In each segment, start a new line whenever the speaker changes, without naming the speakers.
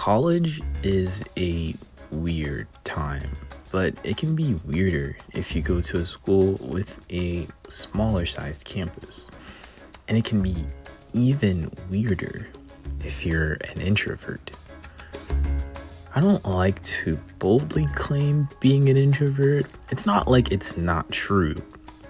College is a weird time, but it can be weirder if you go to a school with a smaller sized campus. And it can be even weirder if you're an introvert. I don't like to boldly claim being an introvert. It's not like it's not true,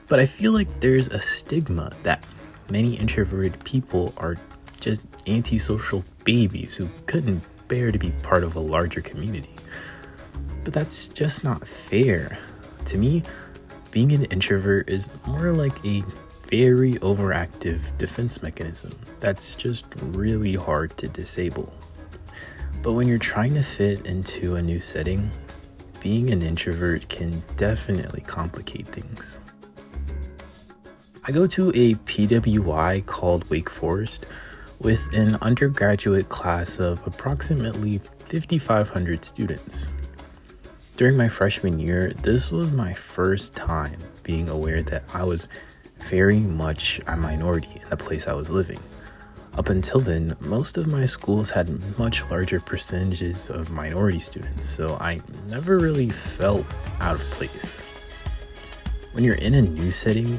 but I feel like there's a stigma that many introverted people are just antisocial babies who couldn't bear to be part of a larger community. But that's just not fair. To me, being an introvert is more like a very overactive defense mechanism that's just really hard to disable. But when you're trying to fit into a new setting, being an introvert can definitely complicate things. I go to a PWI called Wake Forest with an undergraduate class of approximately 5,500 students. During my freshman year, this was my first time being aware that I was very much a minority in the place I was living. Up until then, most of my schools had much larger percentages of minority students, so I never really felt out of place. When you're in a new setting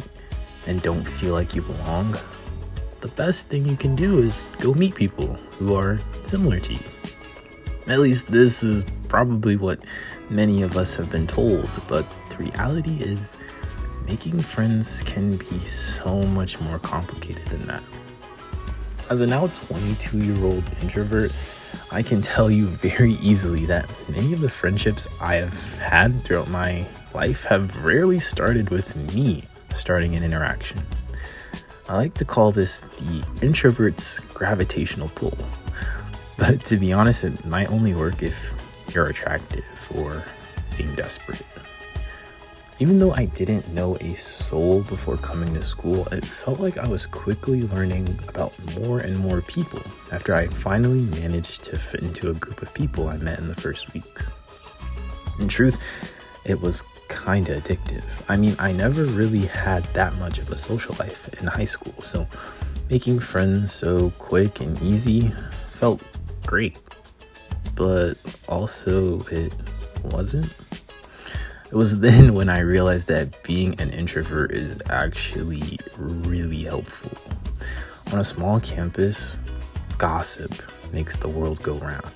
and don't feel like you belong, the best thing you can do is go meet people who are similar to you. At least this is probably what many of us have been told, but the reality is making friends can be so much more complicated than that. As a now 22-year-old introvert, I can tell you very easily that many of the friendships I have had throughout my life have rarely started with me starting an interaction. I like to call this the introvert's gravitational pull. But to be honest, it might only work if you're attractive or seem desperate. Even though I didn't know a soul before coming to school, it felt like I was quickly learning about more and more people after I finally managed to fit into a group of people I met in the first weeks. In truth, it was kinda addictive. I mean, I never really had that much of a social life in high school, so making friends so quick and easy felt great. But also it wasn't. It was then when I realized that being an introvert is actually really helpful. On a small campus, gossip makes the world go round.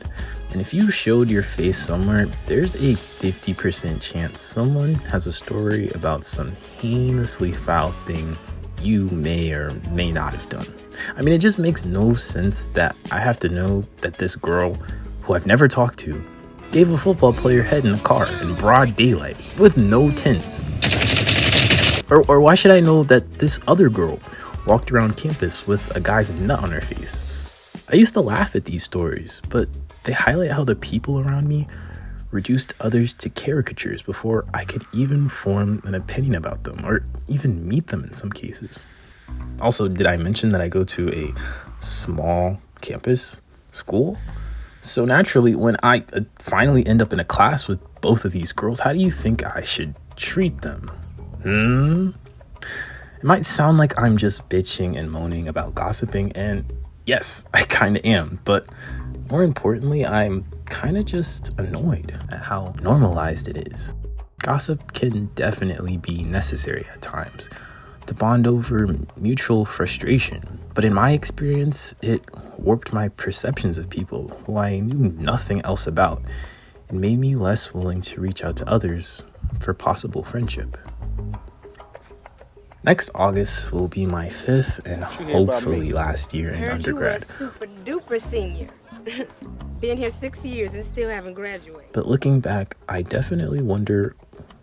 And if you showed your face somewhere, there's a 50% chance someone has a story about some heinously foul thing you may or may not have done. I mean, it just makes no sense that I have to know that this girl, who I've never talked to, gave a football player head in a car in broad daylight with no tints. Or why should I know that this other girl walked around campus with a guy's nut on her face? I used to laugh at these stories, but they highlight how the people around me reduced others to caricatures before I could even form an opinion about them or even meet them in some cases. Also, did I mention that I go to a small campus school? So naturally, when I finally end up in a class with both of these girls, how do you think I should treat them? It might sound like I'm just bitching and moaning about gossiping, and yes, I kind of am, but more importantly, I'm kind of just annoyed at how normalized it is. Gossip can definitely be necessary at times to bond over mutual frustration, but in my experience, it warped my perceptions of people who I knew nothing else about and made me less willing to reach out to others for possible friendship. Next August will be my 5th and hopefully last year in undergrad.
You were a super duper senior. Been here 6 years and still haven't graduated.
But looking back, I definitely wonder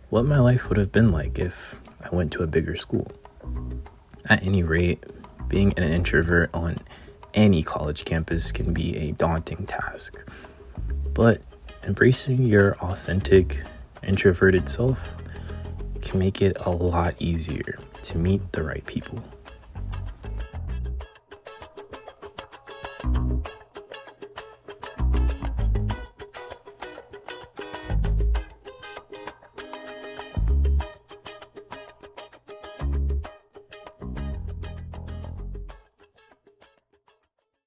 what my life would have been like if I went to a bigger school. At any rate, being an introvert on any college campus can be a daunting task. But embracing your authentic, introverted self can make it a lot easier to meet the right people.